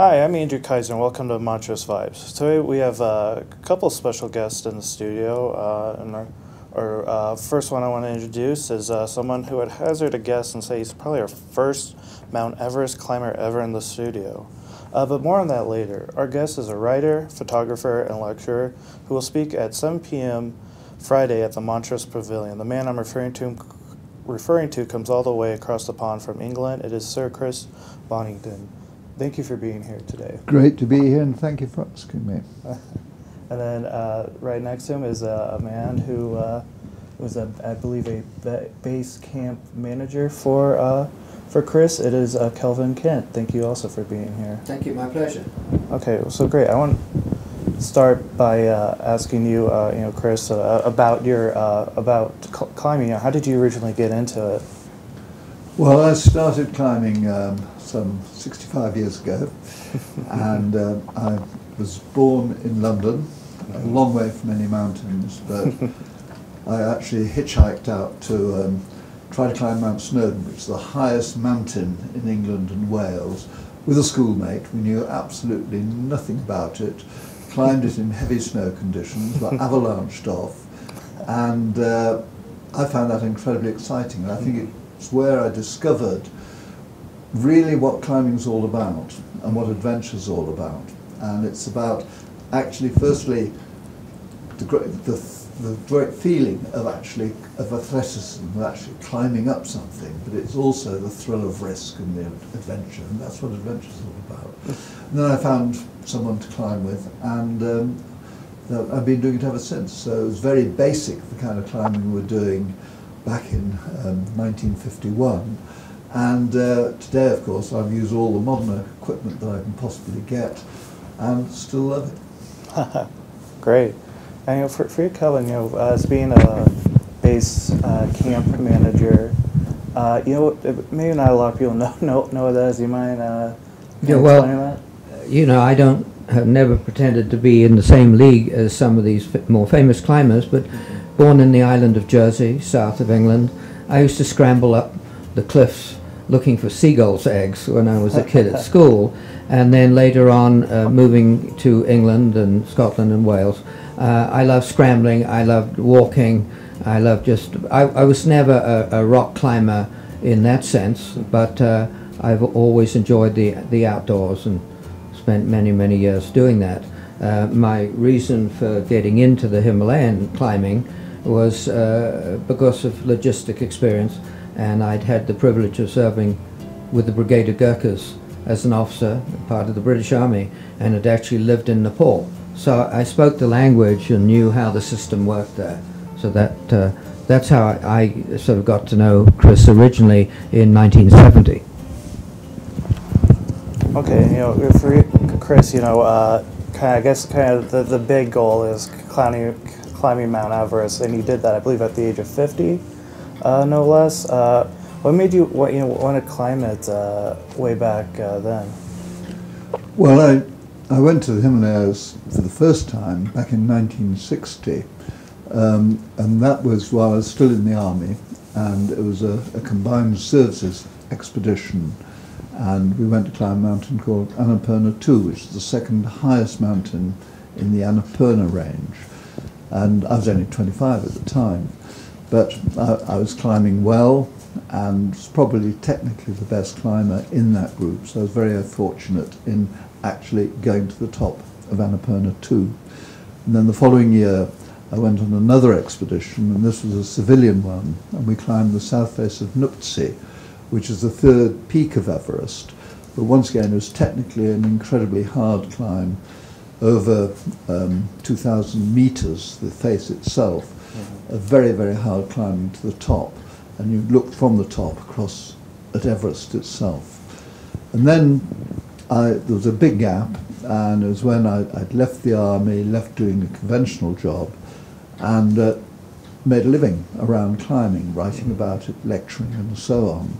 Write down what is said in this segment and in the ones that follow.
Hi, I'm Andrew Kaiser, and welcome to Montrose Vibes. Today we have a couple special guests in the studio, and our first one I want to introduce is someone who would hazard a guess and say he's probably our first Mount Everest climber ever in the studio. But more on that later. Our guest is a writer, photographer, and lecturer who will speak at 7 p.m. Friday at the Montrose Pavilion. The man I'm referring to comes all the way across the pond from England. It is Sir Chris Bonington. Thank you for being here today. Great to be here, and thank you for asking me. And then right next to him is a man who was, I believe, a base camp manager for Chris. It is Kelvin Kent. Thank you also for being here. Thank you, my pleasure. Okay, so great. I want to start by asking you, Chris, about your climbing. How did you originally get into it? Well, I started climbing some 65 years ago, and I was born in London, a long way from any mountains, but I actually hitchhiked out to try to climb Mount Snowdon, which is the highest mountain in England and Wales, with a schoolmate. We knew absolutely nothing about it, climbed it in heavy snow conditions, got avalanched off, and I found that incredibly exciting, and I think it's where I discovered really what climbing's all about and what adventure's all about. And it's about actually, firstly, the great feeling of athleticism, of actually climbing up something, but it's also the thrill of risk and the adventure, and that's what adventure's all about. And then I found someone to climb with, and I've been doing it ever since. So it was very basic, the kind of climbing we were doing back in 1951, and today, of course, I've used all the modern equipment that I can possibly get, and still love it. Great. And for you, Kelvin, as being a base camp manager, maybe not a lot of people know what that is. You mind explaining that? I have never pretended to be in the same league as some of these more famous climbers, but born in the island of Jersey, south of England, I used to scramble up the cliffs looking for seagulls' eggs when I was a kid at school, and then later on moving to England and Scotland and Wales. I loved scrambling, I loved walking, I was never a rock climber in that sense, but I've always enjoyed the outdoors and spent many years doing that. My reason for getting into the Himalayan climbing was because of logistic experience, and I'd had the privilege of serving with the Brigade of Gurkhas as an officer, part of the British Army, and had actually lived in Nepal. So I spoke the language and knew how the system worked there. So that's how I sort of got to know Chris originally in 1970. Okay, for Chris, I guess the big goal is climbing Mount Everest, and you did that, I believe, at the age of 50, no less. What made you want to climb it way back then? Well, I went to the Himalayas for the first time back in 1960, and that was while I was still in the army, and it was a combined services expedition. And we went to climb a mountain called Annapurna 2, which is the second highest mountain in the Annapurna range. And I was only 25 at the time, but I was climbing well and was probably technically the best climber in that group. So I was very fortunate in actually going to the top of Annapurna 2. And then the following year, I went on another expedition, and this was a civilian one, and we climbed the south face of Nuptse, which is the third peak of Everest. But once again, it was technically an incredibly hard climb, over 2,000 meters, the face itself, a very hard climbing to the top. And you looked from the top across at Everest itself. And then there was a big gap, and it was when I'd left the army, left doing a conventional job, and made a living around climbing, writing about it, lecturing and so on.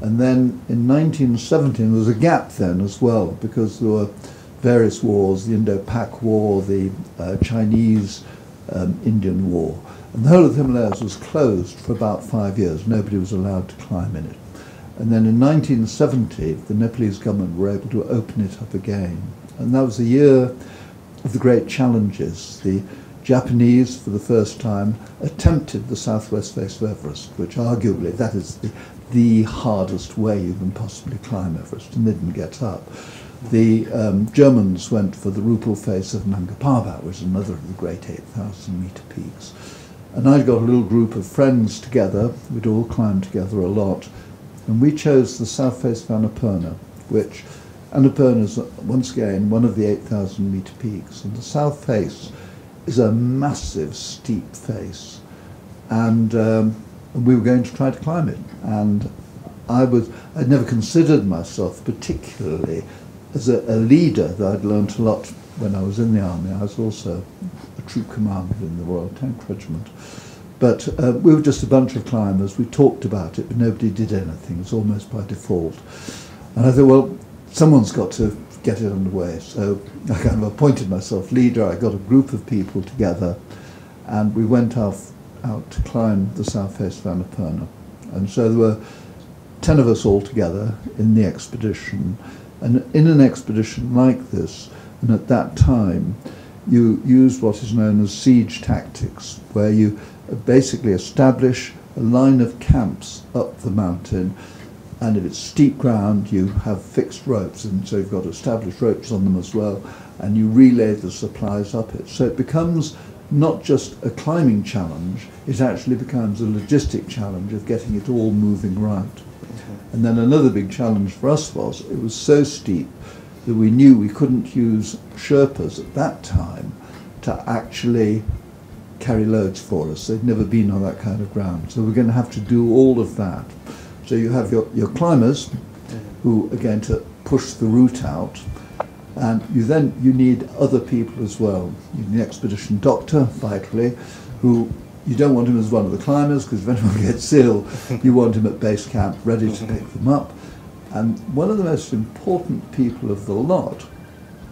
And then in 1917 there was a gap then as well, because there were various wars, the Indo-Pak War, the Chinese-Indian War, and the whole of the Himalayas was closed for about 5 years. Nobody was allowed to climb in it. And then in 1970, the Nepalese government were able to open it up again. And that was the year of the great challenges. The Japanese, for the first time, attempted the southwest face of Everest, which arguably that is the hardest way you can possibly climb Everest, and they didn't get up. The Germans went for the Rupal face of Nanga Parbat, which is another of the great 8,000 metre peaks. And I'd got a little group of friends together, we'd all climbed together a lot, and we chose the south face of Annapurna, which Annapurna is once again one of the 8,000 metre peaks, and the south face is a massive steep face, and we were going to try to climb it. And I'd never considered myself particularly as a leader, though I'd learnt a lot when I was in the army. I was also a troop commander in the Royal Tank Regiment. But we were just a bunch of climbers. We talked about it, but nobody did anything. It was almost by default. And I thought, well, someone's got to get it underway. So I kind of appointed myself leader. I got a group of people together, and we went out to climb the south face of Annapurna. And so there were 10 of us all together in the expedition. And in an expedition like this, and at that time, you used what is known as siege tactics, where you basically establish a line of camps up the mountain, and if it's steep ground, you have fixed ropes, and so you've got established ropes on them as well, and you relay the supplies up it. So it becomes not just a climbing challenge, it actually becomes a logistic challenge of getting it all moving right. And then another big challenge for us was, it was so steep that we knew we couldn't use Sherpas at that time to actually carry loads for us. They'd never been on that kind of ground. So we're going to have to do all of that. So you have your climbers who are going to push the route out, and you need other people as well. You need an expedition doctor, vitally, who you don't want him as one of the climbers, because if anyone gets ill, you want him at base camp ready to pick them up. And one of the most important people of the lot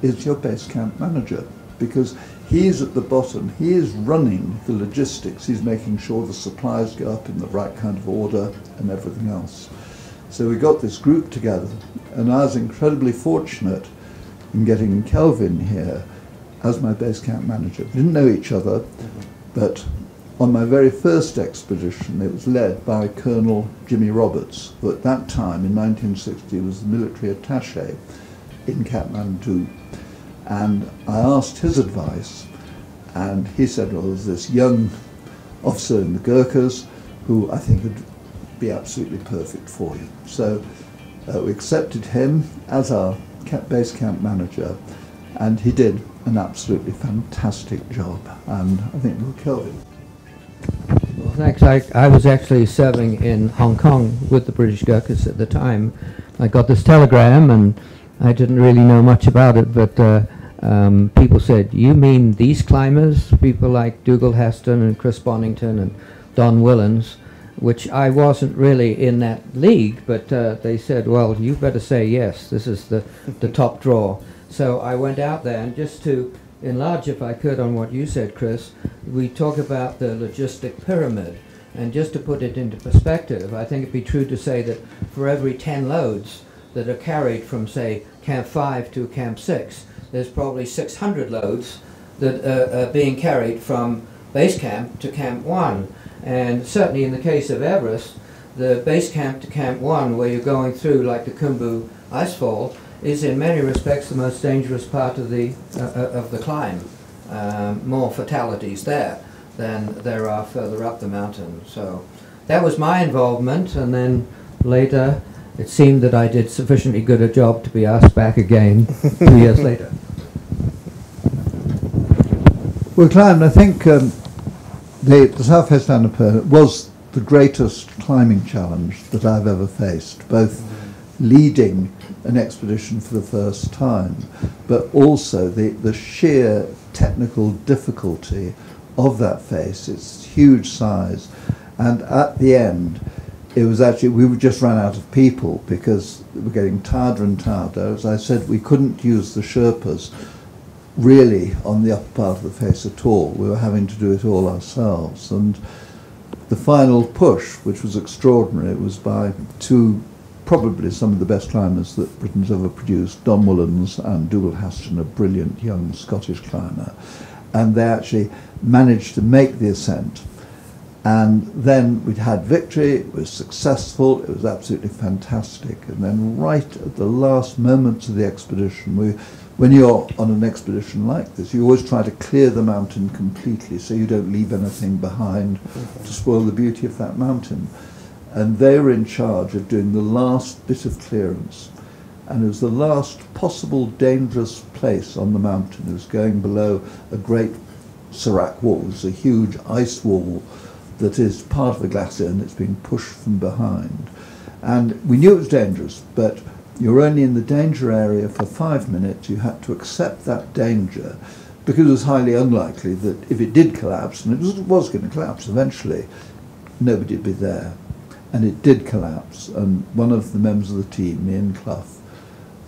is your base camp manager, because he's at the bottom, he is running the logistics, he's making sure the supplies go up in the right kind of order and everything else. So we got this group together, and I was incredibly fortunate in getting Kelvin here as my base camp manager. We didn't know each other, but on my very first expedition, it was led by Colonel Jimmy Roberts, who at that time, in 1960, was the military attaché in Kathmandu. And I asked his advice, and he said, well, there's this young officer in the Gurkhas who I think would be absolutely perfect for you. So we accepted him as our base camp manager, and he did an absolutely fantastic job. And I think we'll Kelvin. Well, thanks. I was actually serving in Hong Kong with the British Gurkhas at the time. I got this telegram, and I didn't really know much about it, but people said, you mean these climbers? People like Dougal Heston and Chris Bonington and Don Willans, which I wasn't really in that league, but they said, well, you better say yes, this is the top draw. So I went out there, and just to enlarge, if I could, on what you said, Chris, we talk about the logistic pyramid, and just to put it into perspective, I think it'd be true to say that for every 10 loads that are carried from, say, Camp 5 to Camp 6, there's probably 600 loads that are being carried from base camp to Camp 1. And certainly in the case of Everest, the base camp to Camp 1, where you're going through like the Khumbu icefall, is in many respects the most dangerous part of the climb. More fatalities there than there are further up the mountain. So that was my involvement, and then later it seemed that I did sufficiently good a job to be asked back again 2 years later. Well, climbed, I think the Southwest Annapurna was the greatest climbing challenge that I've ever faced, both leading an expedition for the first time, but also the sheer technical difficulty of that face, its huge size. And at the end, it was actually, we just ran out of people because we were getting tireder and tireder. As I said, we couldn't use the Sherpas really on the upper part of the face at all. We were having to do it all ourselves. And the final push, which was extraordinary, it was by two probably some of the best climbers that Britain's ever produced. Don Mullins and Dougal Haston, a brilliant young Scottish climber. And they actually managed to make the ascent. And then we'd had victory, it was successful, it was absolutely fantastic. And then right at the last moments of the expedition, when you're on an expedition like this, you always try to clear the mountain completely so you don't leave anything behind to spoil the beauty of that mountain. And they were in charge of doing the last bit of clearance. And it was the last possible dangerous place on the mountain. It was going below a great Serac wall. It's a huge ice wall that is part of a glacier and it's being pushed from behind. And we knew it was dangerous, but you're only in the danger area for 5 minutes. You had to accept that danger because it was highly unlikely that if it did collapse, and it was going to collapse eventually, nobody would be there. And it did collapse, and one of the members of the team, Ian Clough,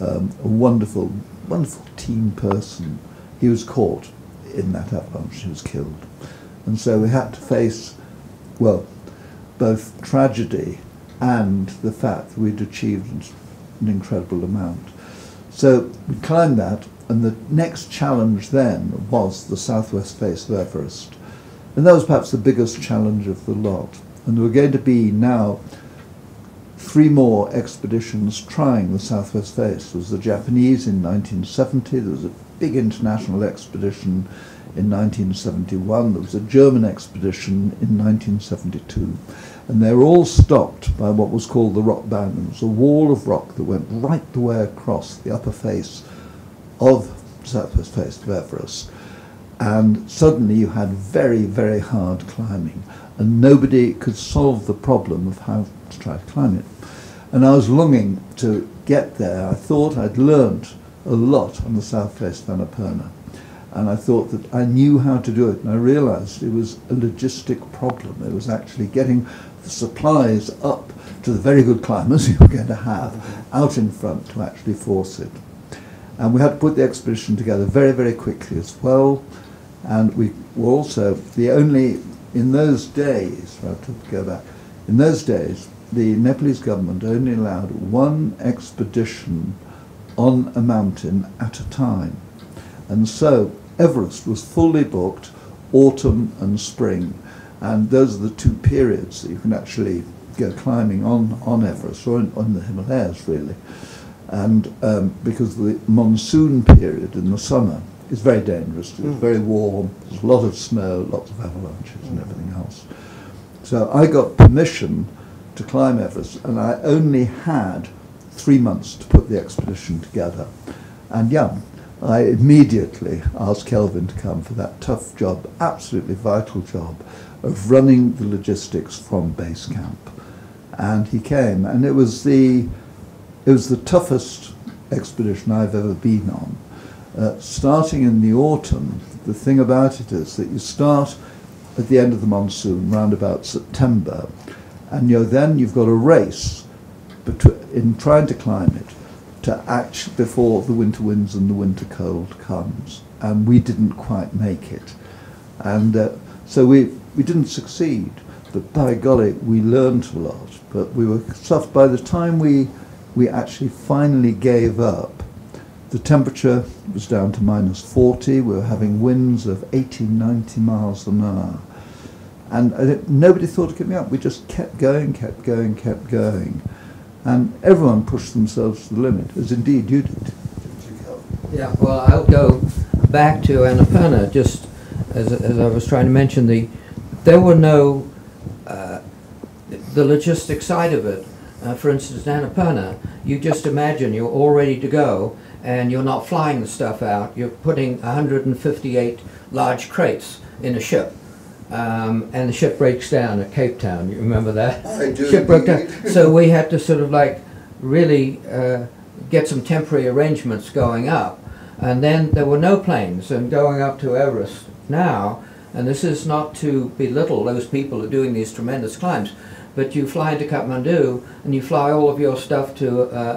a wonderful, wonderful team person, he was caught in that avalanche, he was killed. And so we had to face, well, both tragedy and the fact that we'd achieved an incredible amount. So we climbed that, and the next challenge then was the southwest face of Everest. And that was perhaps the biggest challenge of the lot. And there were going to be now 3 more expeditions trying the southwest face. There was the Japanese in 1970, there was a big international expedition in 1971, there was a German expedition in 1972. And they were all stopped by what was called the rock band. It was a wall of rock that went right the way across the upper face of the southwest face of Everest. And suddenly you had very, very hard climbing. And nobody could solve the problem of how to try to climb it. And I was longing to get there. I thought I'd learnt a lot on the south face of Annapurna. And I thought that I knew how to do it. And I realised it was a logistic problem. It was actually getting the supplies up to the very good climbers you were going to have out in front to actually force it. And we had to put the expedition together very, very quickly as well. And we were also the only, in those days, I have to go back, in those days, the Nepalese government only allowed 1 expedition on a mountain at a time. And so Everest was fully booked, autumn and spring. And those are the 2 periods that you can actually go climbing on Everest, or on the Himalayas really. And because the monsoon period in the summer is very dangerous. It's very warm, there's a lot of snow, lots of avalanches and everything else. So I got permission to climb Everest, and I only had 3 months to put the expedition together. And yeah, I immediately asked Kelvin to come for that tough job, absolutely vital job, of running the logistics from base camp. And he came, and it was the toughest expedition I've ever been on. Starting in the autumn, the thing about it is that you start at the end of the monsoon, round about September, and then you've got a race in trying to climb it to act before the winter winds and the winter cold comes. And we didn't quite make it. And so we didn't succeed, but by golly, we learned a lot. But we were soft. By the time we actually finally gave up, the temperature was down to -40. We were having winds of 80, 90 miles an hour. And nobody thought of giving up. We just kept going, kept going, kept going. And everyone pushed themselves to the limit, as indeed you did. Yeah, well, I'll go back to Annapurna, just as I was trying to mention, there were no, the logistic side of it. For instance, Annapurna, you just imagine you're all ready to go, and you're not flying the stuff out, you're putting 158 large crates in a ship. And the ship breaks down at Cape Town, you remember that? I do. Ship broke down. So we had to sort of like really get some temporary arrangements going up. And then there were no planes, and going up to Everest now, and this is not to belittle those people who are doing these tremendous climbs, but you fly into Kathmandu and you fly all of your stuff to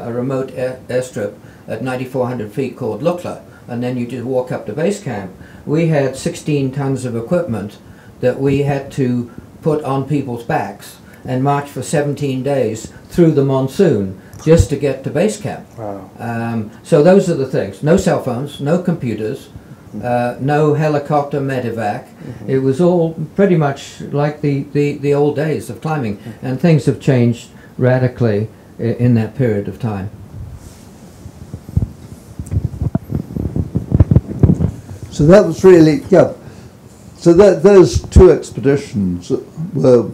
a remote airstrip at 9,400 feet called Lukla, and then you just walk up to base camp. We had 16 tons of equipment that we had to put on people's backs and march for 17 days through the monsoon just to get to base camp. Wow. So those are the things. No cell phones, no computers, no helicopter medevac. It was all pretty much like the old days of climbing, and things have changed radically in that period of time. So that was really, yeah. So those two expeditions were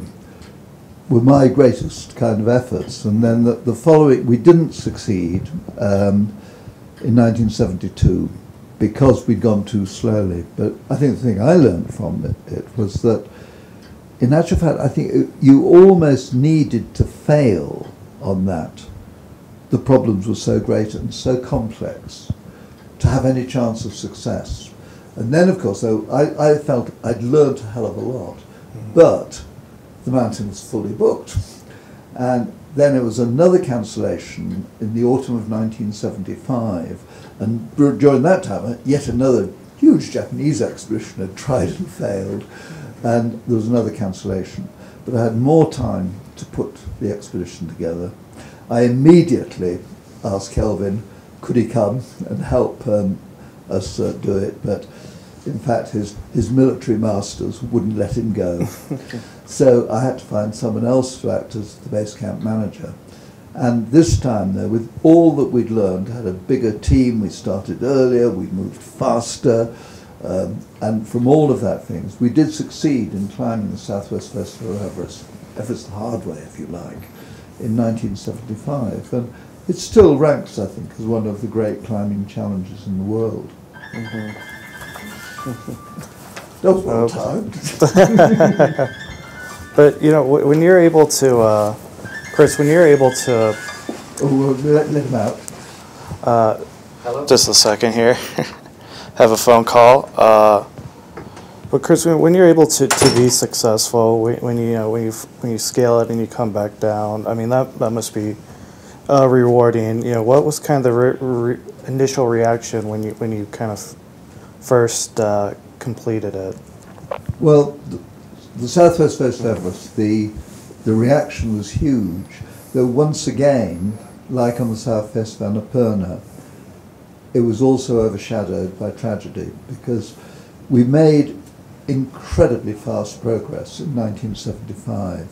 my greatest kind of efforts. And then the following, we didn't succeed in 1972 because we'd gone too slowly. But I think the thing I learned from it was that, in actual fact, I think you almost needed to fail on that. The problems were so great and so complex to have any chance of success. And then, of course, though, I felt I'd learned a hell of a lot, but the mountain was fully booked. And then it was another cancellation in the autumn of 1975, and during that time, yet another huge Japanese expedition had tried and failed, and there was another cancellation. But I had more time to put the expedition together. I immediately asked Kelvin, could he come and help us do it, but in fact his military masters wouldn't let him go. So I had to find someone else to act as the base camp manager. And this time, though, with all that we'd learned, had a bigger team, we started earlier, we moved faster, and from all of that things, we did succeed in climbing the Southwest Festival of Everest the hard way, if you like, in 1975. And it still ranks, I think, as one of the great climbing challenges in the world. That was well timed. But, you know, when you're able to, Chris, when you're able to... Oh, let him out. Hello? Just a second here. Have a phone call. But Chris, when you're able to be successful, when you scale it and you come back down, I mean, that must be rewarding. You know, what was kind of the initial reaction when you kind of first completed it? Well, the Southwest Coast of Everest, the reaction was huge. Though once again, like on the Southwest of Annapurna, it was also overshadowed by tragedy, because we made incredibly fast progress in 1975,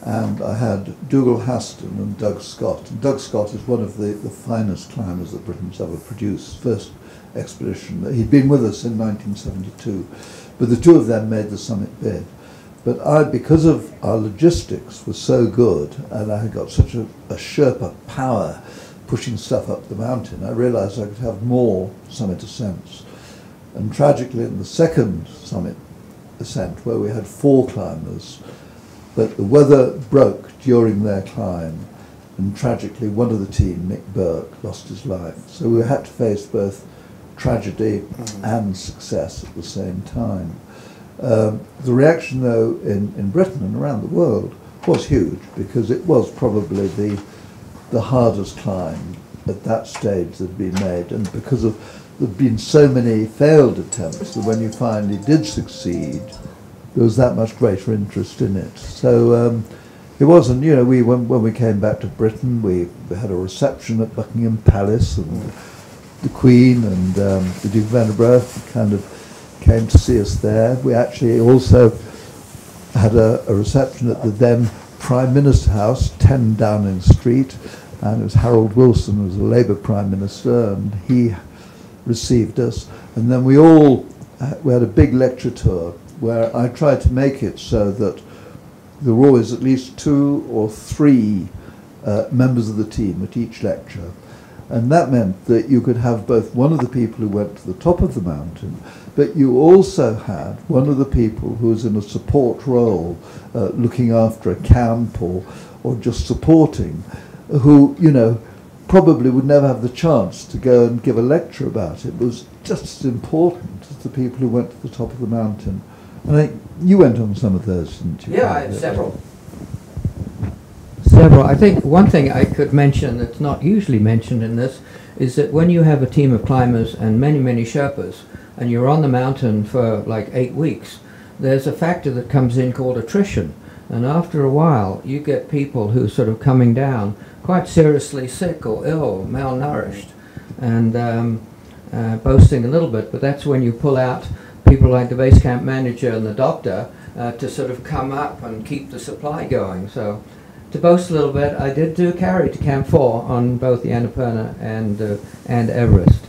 and I had Dougal Haston and Doug Scott. And Doug Scott is one of the finest climbers that Britain's ever produced. First expedition, he'd been with us in 1972, but the two of them made the summit bid. But because of our logistics was so good, and I had got such a Sherpa power pushing stuff up the mountain, I realized I could have more summit ascents. And tragically, in the second summit ascent, where we had 4 climbers, but the weather broke during their climb, and tragically one of the team, Nick Burke, lost his life. So we had to face both tragedy and success at the same time. The reaction, though, in Britain and around the world was huge, because it was probably the hardest climb at that stage that had been made, and because there'd been so many failed attempts that when you finally did succeed, there was that much greater interest in it. So it wasn't, you know, when we came back to Britain, we had a reception at Buckingham Palace, and the Queen and the Duke of Edinburgh kind of came to see us there. We actually also had a reception at the then Prime Minister House, 10 Downing Street, and it was Harold Wilson, who was a Labour Prime Minister, and he received us. And then we had a big lecture tour where I tried to make it so that there were always at least 2 or 3 members of the team at each lecture. And that meant that you could have both one of the people who went to the top of the mountain, but you also had one of the people who was in a support role, looking after a camp or just supporting, who, you know, probably would never have the chance to go and give a lecture about it, but was just as important as the people who went to the top of the mountain. And you went on some of those, didn't you? Yeah, several. Several. I think one thing I could mention that's not usually mentioned in this is that when you have a team of climbers and many, many Sherpas, and you're on the mountain for like 8 weeks, there's a factor that comes in called attrition. And after a while, you get people who sort of coming down quite seriously sick or ill, malnourished, and boasting a little bit. But that's when you pull out people like the base camp manager and the doctor to sort of come up and keep the supply going. So to boast a little bit, I did do carry to Camp 4 on both the Annapurna and Everest.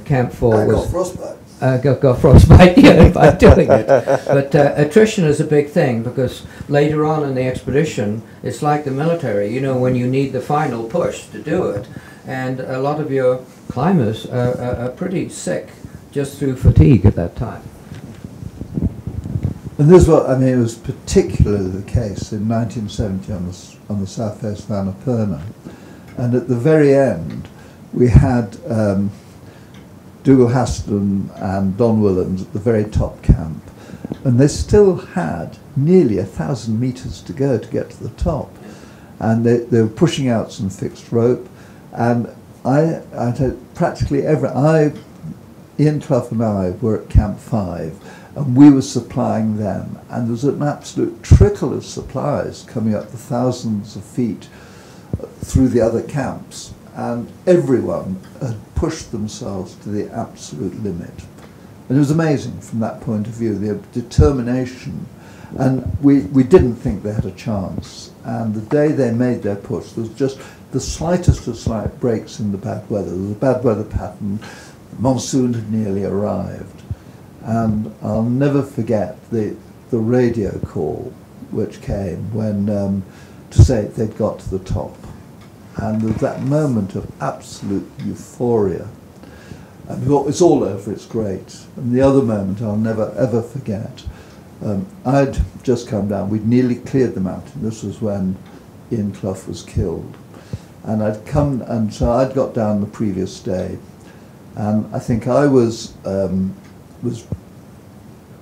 Camp 4 was... frostbite. Got frostbite, yeah, by doing it. But attrition is a big thing, because later on in the expedition, it's like the military, you know, when you need the final push to do it, and a lot of your climbers are pretty sick just through fatigue at that time. And this was, I mean, it was particularly the case in 1970 on the south face of Annapurna. And at the very end, we had Dougal Haston and Don Willans at the very top camp, and they still had nearly 1,000 metres to go to get to the top, and they were pushing out some fixed rope, and I had practically Ian Clough and I were at Camp 5, and we were supplying them, and there was an absolute trickle of supplies coming up the thousands of feet through the other camps, and everyone had pushed themselves to the absolute limit. And it was amazing from that point of view, the determination. And we didn't think they had a chance. And the day they made their push, there was just the slightest of slight breaks in the bad weather. There was a bad weather pattern. The monsoon had nearly arrived. And I'll never forget the radio call which came when to say they'd got to the top. And there was that moment of absolute euphoria. And we thought, it's all over, it's great. And the other moment I'll never ever forget. I'd just come down, we'd nearly cleared the mountain. This was when Ian Clough was killed. And I'd come, and so I'd got down the previous day. And I think I was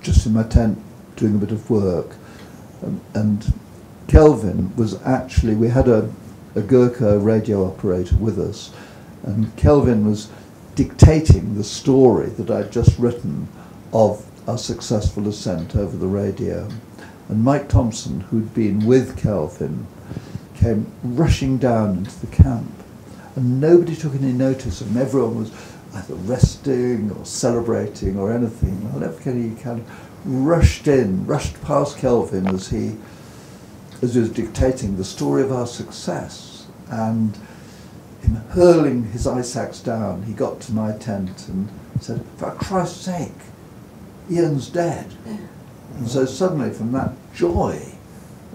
just in my tent doing a bit of work. And Kelvin was actually, we had a Gurkha radio operator with us, and Kelvin was dictating the story that I'd just written of our successful ascent over the radio. And Mike Thompson, who'd been with Kelvin, came rushing down into the camp, and nobody took any notice of him. Everyone was either resting or celebrating or anything. I'll never forget, he kind of rushed past Kelvin as he was dictating the story of our success, and in hurling his ice axe down, he got to my tent and said, "For Christ's sake, Ian's dead." And so suddenly, from that joy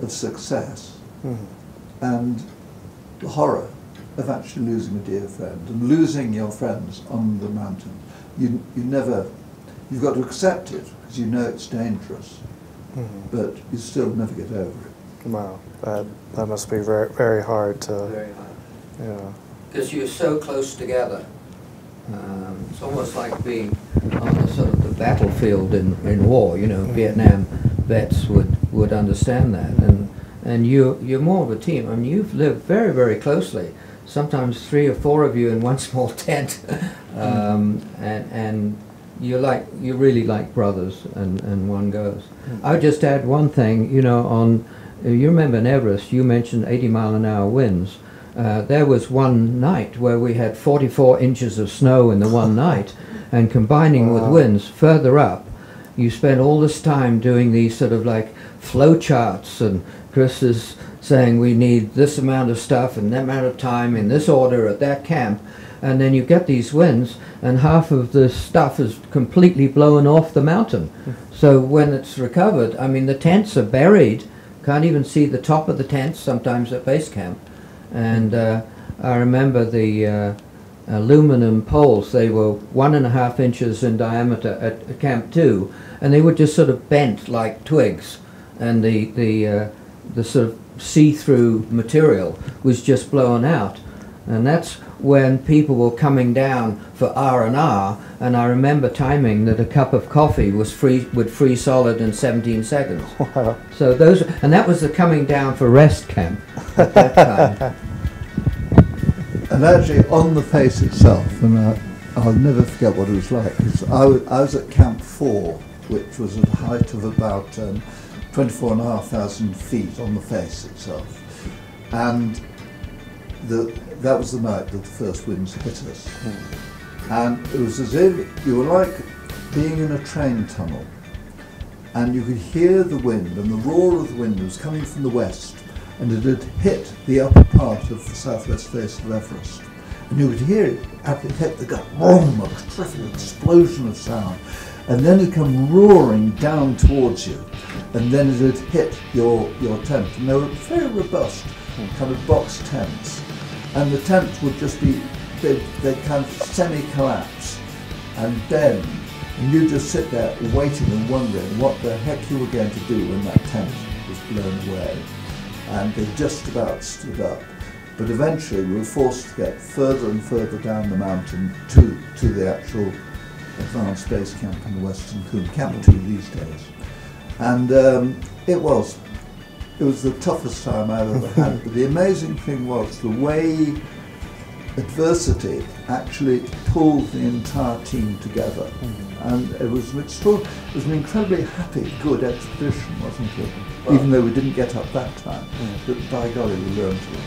of success and the horror of actually losing a dear friend and losing your friends on the mountain, you've got to accept it because you know it's dangerous, but you still never get over it. Wow, that must be very, very hard to... Very hard. Yeah. Because you're so close together. It's almost like being on the sort of the battlefield in war. You know, Vietnam vets would understand that, and you're more of a team. I mean, you've lived very, very closely. Sometimes 3 or 4 of you in one small tent, and you're really like brothers, and one goes. I would just add one thing. You know, you remember in Everest, you mentioned 80-mile-an-hour winds. There was one night where we had 44 inches of snow in the one night, and combining with winds further up, you spend all this time doing these sort of like flow charts, and Chris is saying we need this amount of stuff and that amount of time in this order at that camp, and then you get these winds and half of the stuff is completely blown off the mountain. So when it's recovered, I mean, the tents are buried, can't even see the top of the tents sometimes at base camp. And I remember the aluminum poles, they were 1.5 inches in diameter at Camp 2, and they were just sort of bent like twigs, and the sort of see-through material was just blown out. And that's when people were coming down for R&R, and I remember timing that a cup of coffee would freeze solid in 17 seconds. Wow. So and that was the coming down for rest camp at that time. And actually, on the face itself, and I'll never forget what it was like, because I was at Camp 4, which was at a height of about 24,500 feet on the face itself. And that was the night that the first winds hit us. And it was as if you were like being in a train tunnel, and you could hear the wind, and the roar of the wind was coming from the west, and it had hit the upper part of the southwest face of Everest. And you could hear it as it hit the gut, boom, a terrific explosion of sound. And then it come roaring down towards you, and then it had hit your tent. And they were very robust, kind of box tents. And the tents would just be, they'd kind of semi-collapse and bend. And you just sit there waiting and wondering what the heck you were going to do when that tent was blown away. And they just about stood up. But eventually we were forced to get further and further down the mountain to the actual advanced base camp in the Western Coombe, Camp 2 these days. And it was the toughest time I've ever had. But the amazing thing was the way adversity actually pulled the entire team together. And it was an incredibly happy, good expedition, wasn't it? Well, even though we didn't get up that time, but by golly, we learned a lot.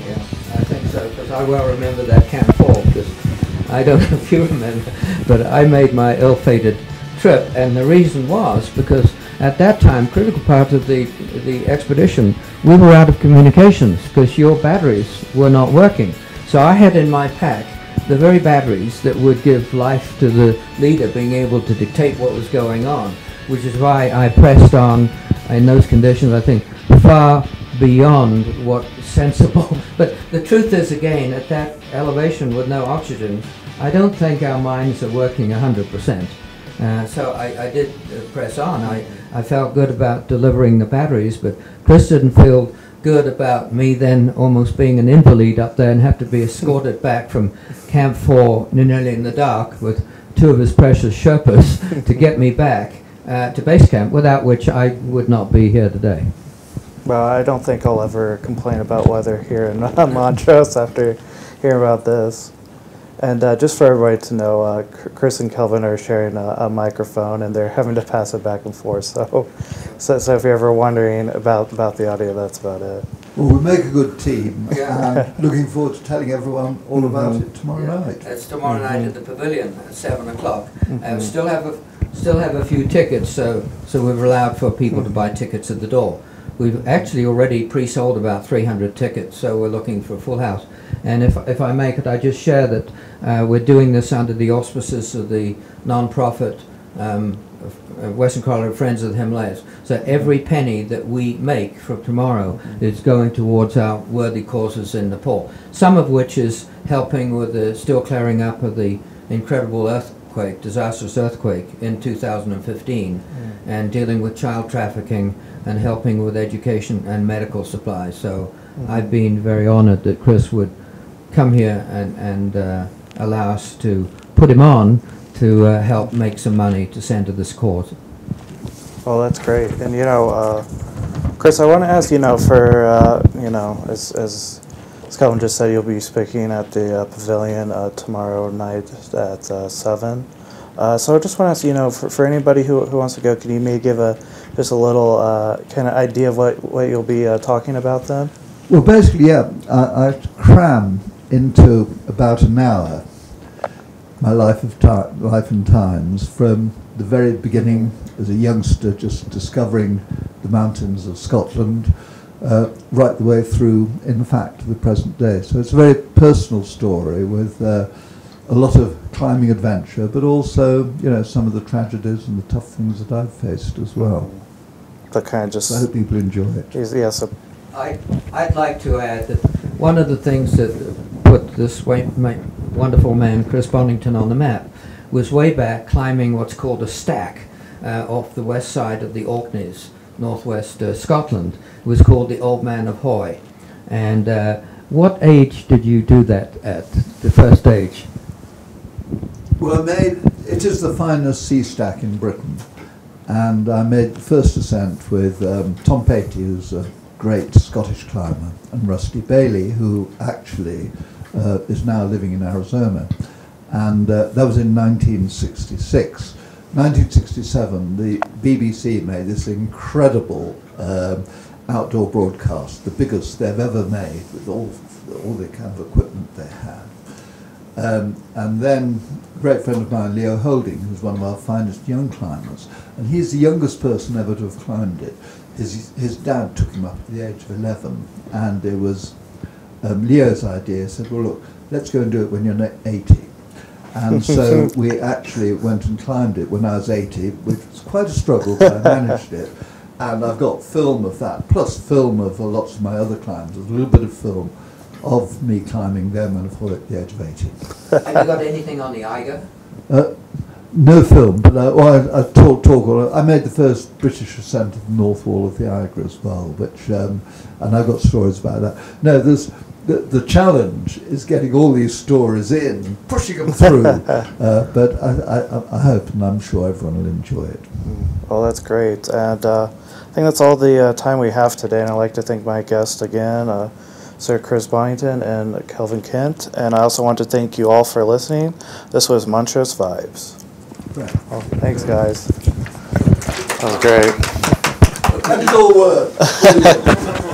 Yeah, I think so, because I well remember that Camp 4, because I don't know if you remember, but I made my ill-fated trip, and the reason was because at that time, critical part of the expedition, we were out of communications because your batteries were not working. So I had in my pack the very batteries that would give life to the leader being able to dictate what was going on, which is why I pressed on in those conditions, I think, far beyond what sensible. But the truth is, again, at that elevation with no oxygen, I don't think our minds are working 100%. So I did press on. I felt good about delivering the batteries, but Chris didn't feel good about me then almost being an invalid up there and have to be escorted back from Camp 4 nearly in the dark with two of his precious Sherpas to get me back to base camp, without which I would not be here today. Well, I don't think I'll ever complain about weather here in Montrose after hearing about this. And just for everybody to know, Chris and Kelvin are sharing a microphone, and they're having to pass it back and forth. So if you're ever wondering about the audio, that's about it. Well, we make a good team, and looking forward to telling everyone all about it tomorrow night. It's tomorrow night at the pavilion at 7 o'clock. Still have a few tickets, so we've allowed for people to buy tickets at the door. We've actually already pre-sold about 300 tickets, so we're looking for a full house. And if I may, could I just share that we're doing this under the auspices of the non-profit Western Colorado Friends of the Himalayas. So every penny that we make from tomorrow is going towards our worthy causes in Nepal, some of which is helping with the still clearing up of the incredible disastrous earthquake in 2015, and dealing with child trafficking and helping with education and medical supplies. So I've been very honored that Chris would come here and allow us to put him on to help make some money to send to this cause. Well, that's great. And Chris, I want to ask, for as Kelvin just said, you'll be speaking at the pavilion tomorrow night at 7. So I just want to ask, for anybody who wants to go, can you maybe give just a little kind of idea of what you'll be talking about then? Well, basically, yeah, I cram into about an hour my life and times, from the very beginning as a youngster, just discovering the mountains of Scotland, right the way through, in fact, the present day. So it's a very personal story with a lot of climbing adventure, but also, some of the tragedies and the tough things that I've faced as well. But kind of just. So I hope people enjoy it. Yeah. So. I'd like to add that one of the things that put this wonderful man, Chris Bonington, on the map was way back climbing what's called a stack off the west side of the Orkneys, northwest Scotland. It was called the Old Man of Hoy. And what age did you do that at, the first age? Well, it is the finest sea stack in Britain. And I made the first ascent with Tom Patey, who's a great Scottish climber, and Rusty Bailey, who actually is now living in Arizona. And that was in 1966. 1967, the BBC made this incredible outdoor broadcast, the biggest they've ever made, with all the kind of equipment they had. And then a great friend of mine, Leo Holding, who's one of our finest young climbers, and he's the youngest person ever to have climbed it. His dad took him up at the age of 11, and it was Leo's idea. Said, well, look, let's go and do it when you're 80. And so we actually went and climbed it when I was 80, which was quite a struggle, but I managed it. And I've got film of that, plus film of lots of my other climbs. There's a little bit of film of me climbing them and before at the age of 80. Have you got anything on the Eiger? No film, but I made the first British ascent of the North Wall of the Eiger as well, which, and I've got stories about that. No, there's the challenge is getting all these stories in, pushing them through, but I hope and I'm sure everyone will enjoy it. Well, that's great, and I think that's all the time we have today, and I'd like to thank my guests again, Sir Chris Bonington and Kelvin Kent, and I also want to thank you all for listening. This was Montrose Vibes. Right. Well, thanks, guys. That was great. That is all work.